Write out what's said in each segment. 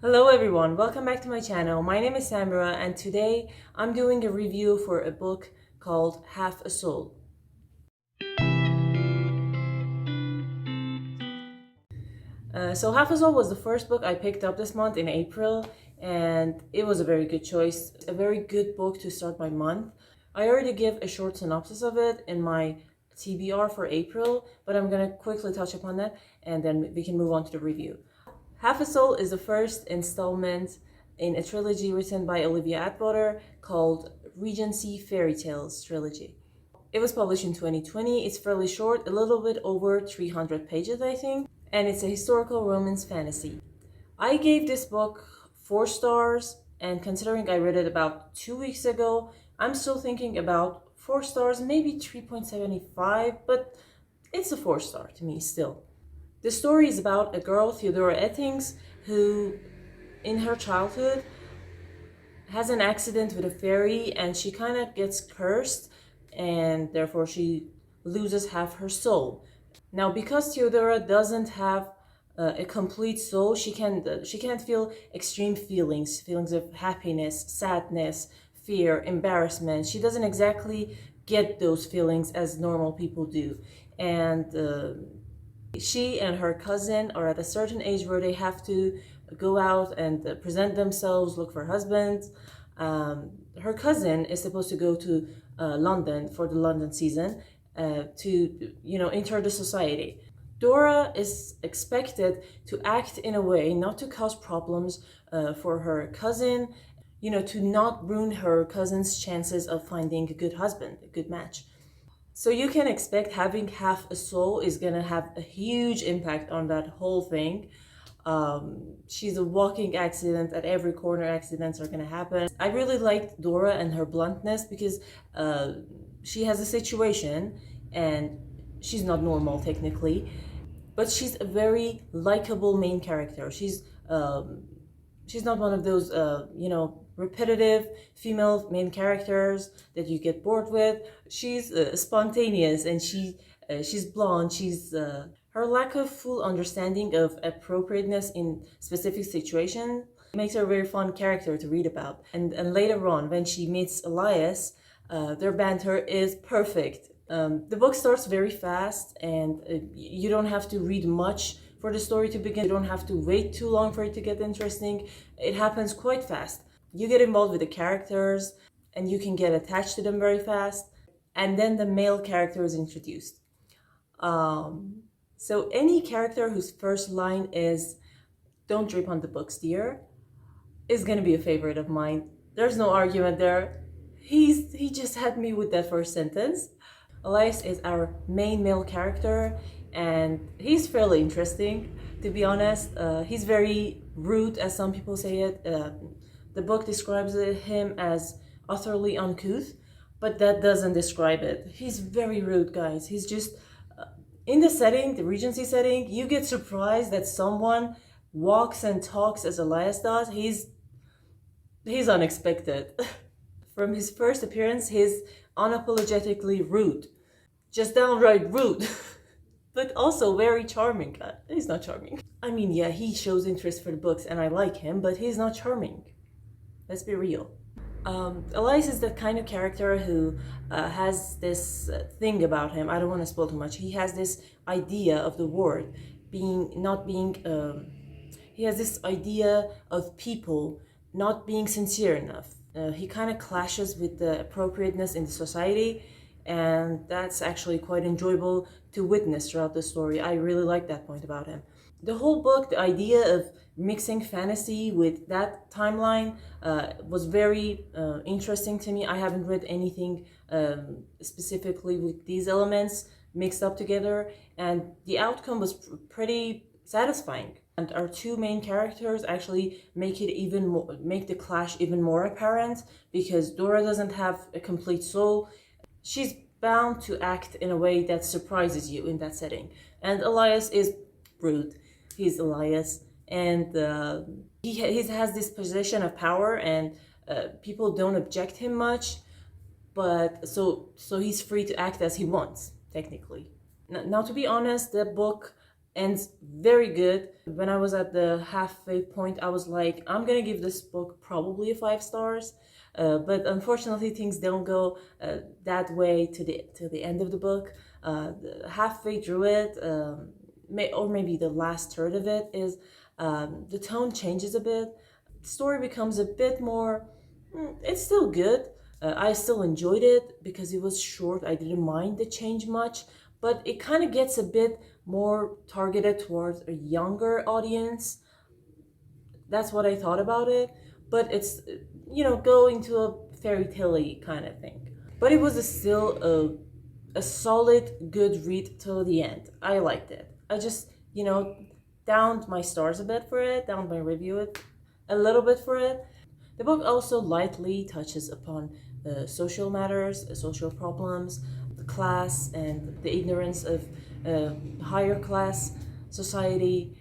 Hello everyone, welcome back to my channel. My name is Samira and today I'm doing a review for a book called Half a Soul. So Half a Soul was the first book I picked up this month in April, and it was a very good choice. A very good book to start my month. I already give a short synopsis of it in my TBR for April, but I'm gonna quickly touch upon that and then we can move on to the review. Half a Soul is the first installment in a trilogy written by Olivia Atwater called Regency Fairy Tales Trilogy. It was published in 2020. It's fairly short, a little bit over 300 pages, I think, and it's a historical romance fantasy. I gave this book 4 stars, and considering I read it about 2 weeks ago, I'm still thinking about 4 stars, maybe 3.75, but it's a 4 star to me still. The story is about a girl, Theodora Ettings, who in her childhood has an accident with a fairy and she kind of gets cursed and therefore she loses half her soul. Now, because Theodora doesn't have a complete soul, she can't feel extreme feelings of happiness, sadness, fear, embarrassment. She doesn't exactly get those feelings as normal people do. And she and her cousin are at a certain age where they have to go out and present themselves, look for husbands. Her cousin is supposed to go to London for the London season to, enter the society. Dora is expected to act in a way not to cause problems for her cousin, to not ruin her cousin's chances of finding a good husband, a good match. So you can expect having half a soul is gonna have a huge impact on that whole thing. She's a walking accident. At every corner accidents are gonna happen. I really liked Dora and her bluntness because she has a situation and she's not normal technically, but she's a very likable main character. She's not one of those repetitive female main characters that you get bored with. She's spontaneous and she's blonde. Her lack of full understanding of appropriateness in specific situations makes her a very fun character to read about. And later on, when she meets Elias, their banter is perfect. The book starts very fast and you don't have to read much for the story to begin. You don't have to wait too long for it to get interesting. It happens quite fast. You get involved with the characters and you can get attached to them very fast. And then the male character is introduced. So any character whose first line is "Don't drip on the books, dear," is gonna be a favorite of mine. There's no argument there. He just had me with that first sentence. Elias is our main male character and he's fairly interesting, to be honest. He's very rude, as some people say it. The book describes him as utterly uncouth, but that doesn't describe it. He's very rude, guys. He's just, in the setting, the Regency setting, you get surprised that someone walks and talks as Elias does. He's unexpected. From his first appearance, he's unapologetically rude. Just downright rude. But also very charming. He's not charming. I mean, yeah, he shows interest for the books and I like him, but he's not charming. Let's be real. Elias is the kind of character who has this thing about him. I don't want to spoil too much. He has this idea of the word not being. He has this idea of people not being sincere enough. He kind of clashes with the appropriateness in the society, and that's actually quite enjoyable to witness throughout the story. I really like that point about him. The whole book, the idea of mixing fantasy with that timeline was very interesting to me. I haven't read anything specifically with these elements mixed up together, and the outcome was pretty satisfying. And our two main characters actually make the clash even more apparent, because Dora doesn't have a complete soul. She's bound to act in a way that surprises you in that setting. And Elias is rude. He's Elias, and he has this position of power, and people don't object him much. But so he's free to act as he wants, technically. Now, to be honest, the book ends very good. When I was at the halfway point, I was like, I'm gonna give this book probably 5 stars. But unfortunately, things don't go that way to the end of the book. Halfway through it, or maybe the last third of it, is the tone changes a bit. The story becomes a bit more. It's still good. I still enjoyed it because it was short. I didn't mind the change much, but it kind of gets a bit more targeted towards a younger audience. That's what I thought about it. But it's, going to a fairy tale-y kind of thing. But it was still a solid, good read till the end. I liked it. I just, downed my stars a bit for it, downed my review it a little bit for it. The book also lightly touches upon social matters, social problems, the class and the ignorance of higher class society.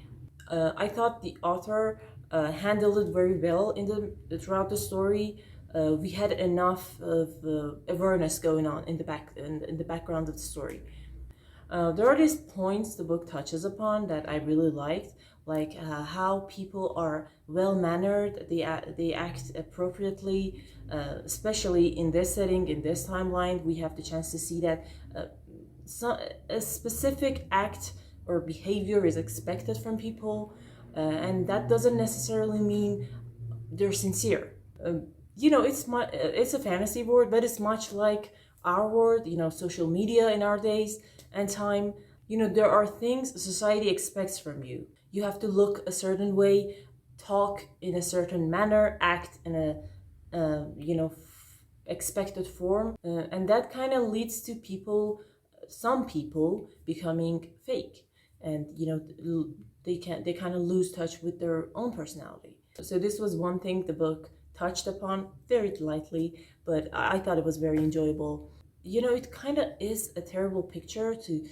I thought the author handled it very well throughout the story. We had enough of awareness going on in the background of the story. There are these points the book touches upon that I really liked, like how people are well-mannered, they act appropriately, especially in this setting, in this timeline. We have the chance to see that a specific act or behavior is expected from people, and that doesn't necessarily mean they're sincere. It's a fantasy world, but it's much like our world, social media in our days and time. There are things society expects from you. You have to look a certain way, talk in a certain manner, act in a expected form, and that kind of leads to some people becoming fake, and they kind of lose touch with their own personality. So this was one thing the book touched upon very lightly, but I thought it was very enjoyable. It kind of is a terrible picture to,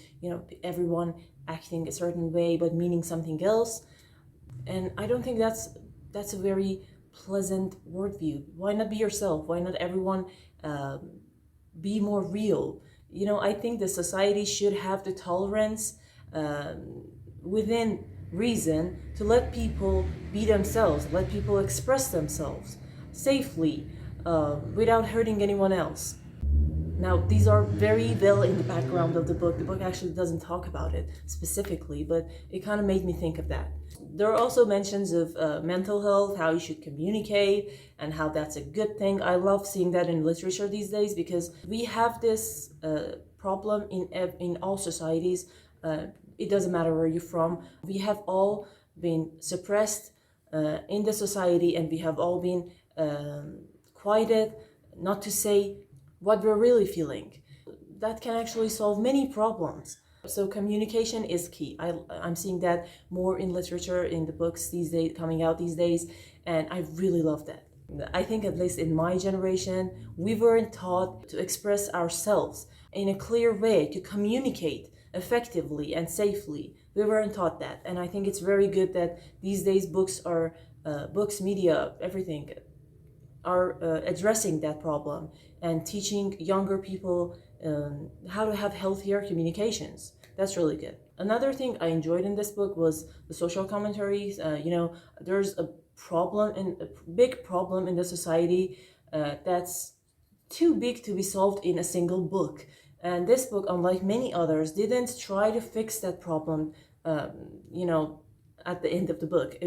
everyone acting a certain way but meaning something else. And I don't think that's a very pleasant worldview. Why not be yourself? Why not everyone be more real? I think the society should have the tolerance within reason to let people be themselves, let people express themselves safely without hurting anyone else. Now, these are very well in the background of the book. The book actually doesn't talk about it specifically, but it kind of made me think of that. There are also mentions of mental health, how you should communicate, and how that's a good thing. I love seeing that in literature these days because we have this problem in all societies. It doesn't matter where you're from. We have all been suppressed in the society, and we have all been quieted, not to say what we're really feeling. That can actually solve many problems. So communication is key. I'm seeing that more in literature, in the books these days, coming out these days, and I really love that. I think at least in my generation, we weren't taught to express ourselves in a clear way, to communicate effectively and safely. We weren't taught that, and I think it's very good that these days books, media, everything are addressing that problem and teaching younger people how to have healthier communications. That's really good. Another thing I enjoyed in this book was the social commentaries. There's a big problem in the society that's too big to be solved in a single book. And this book, unlike many others, didn't try to fix that problem, at the end of the book.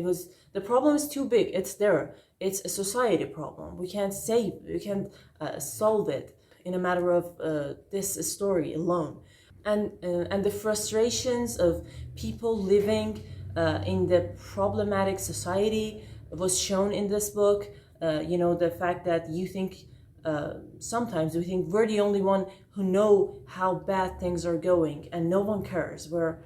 The problem is too big. It's there. It's a society problem. We can't solve it in a matter of this story alone. And the frustrations of people living in the problematic society was shown in this book. The fact that sometimes we think we're the only one who know how bad things are going, and no one cares. Where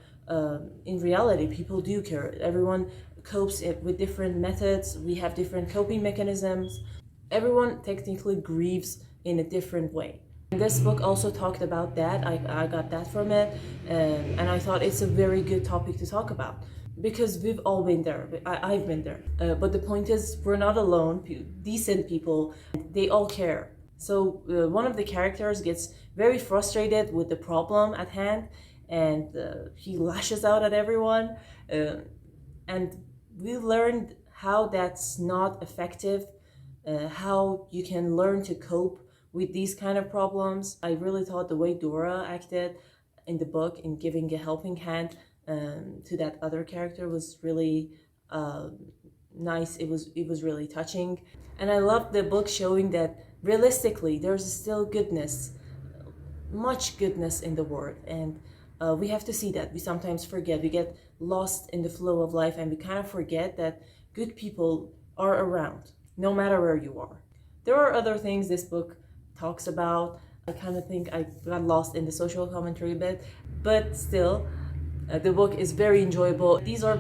in reality, people do care. Everyone copes with different methods. We have different coping mechanisms. Everyone technically grieves in a different way. This book also talked about that. I got that from it, and I thought it's a very good topic to talk about because we've all been there. I've been there. But the point is, we're not alone. Decent people, they all care. So one of the characters gets very frustrated with the problem at hand, and he lashes out at everyone, and we learned how that's not effective, how you can learn to cope with these kind of problems. I really thought the way Dora acted in the book in giving a helping hand to that other character was really nice. It was really touching, and I loved the book showing that realistically there's still goodness, much goodness in the world, and we have to see that. We sometimes forget, we get lost in the flow of life, and we kind of forget that good people are around no matter where you are. There are other things this book talks about. I kind of think I got lost in the social commentary a bit, but still the book is very enjoyable. These are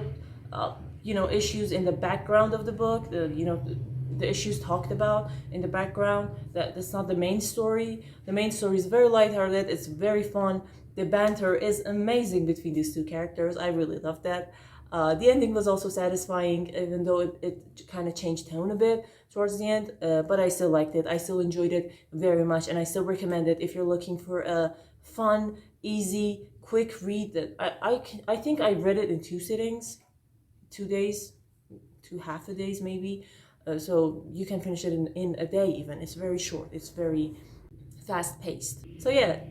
issues in the background of the book, the issues talked about in the background. That's not the main story. The main story is very lighthearted, it's very fun. The banter is amazing between these two characters. I really loved that. The ending was also satisfying, even though it kind of changed tone a bit towards the end, but I still liked it. I still enjoyed it very much, and I still recommend it if you're looking for a fun, easy, quick read. That I think I read it in 2 sittings, 2 days, 2 half a days maybe. So you can finish it in a day even. It's very short. It's very fast-paced. So yeah,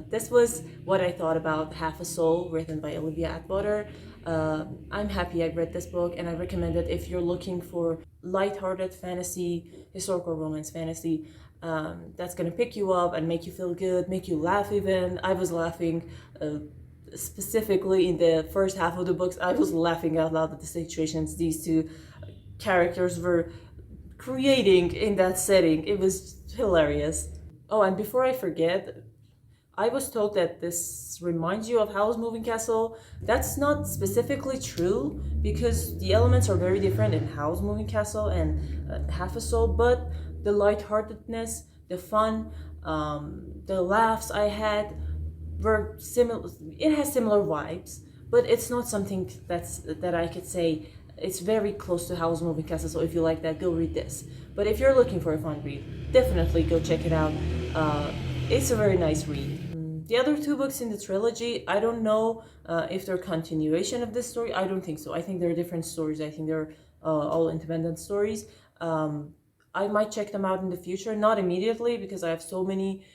this was what I thought about Half a Soul, written by Olivia Atwater. I'm happy I read this book, and I recommend it if you're looking for light-hearted fantasy, historical romance fantasy, that's gonna pick you up and make you feel good, make you laugh even. I was laughing, specifically in the first half of the books. I was laughing out loud at the situations these two characters were creating in that setting. It was hilarious. Oh, and before I forget, I was told that this reminds you of Howl's Moving Castle. That's not specifically true, because the elements are very different in Howl's Moving Castle and Half a Soul, but the lightheartedness, the fun, the laughs I had were similar. It has similar vibes, but it's not something that I could say it's very close to Howl's Moving Castle. So if you like that, go read this. But if you're looking for a fun read, definitely go check it out. It's a very nice read. The other 2 books in the trilogy, I don't know if they're continuation of this story. I don't think so. I think they're different stories. I think they're all independent stories. I might check them out in the future, not immediately, because I have so many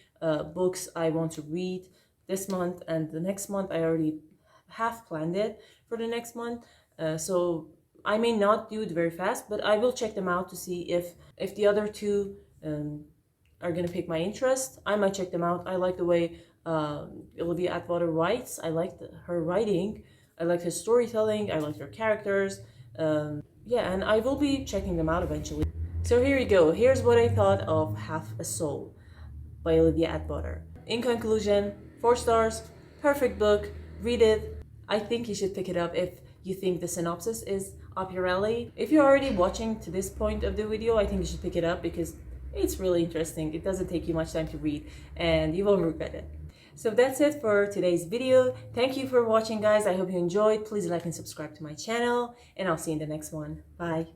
books I want to read this month and the next month. I already have planned it for the next month. So I may not do it very fast, but I will check them out to see if the other 2 are gonna pique my interest. I might check them out. I like the way Olivia Atwater writes. I like her writing. I like her storytelling. I like her characters. Yeah, and I will be checking them out eventually. So here you go. Here's what I thought of Half a Soul by Olivia Atwater. In conclusion, 4 stars, perfect book, read it. I think you should pick it up if you think the synopsis is up your alley. If you're already watching to this point of the video, I think you should pick it up because it's really interesting. It doesn't take you much time to read and you won't regret it. So that's it for today's video. Thank you for watching, guys. I hope you enjoyed. Please like and subscribe to my channel, and I'll see you in the next one. Bye.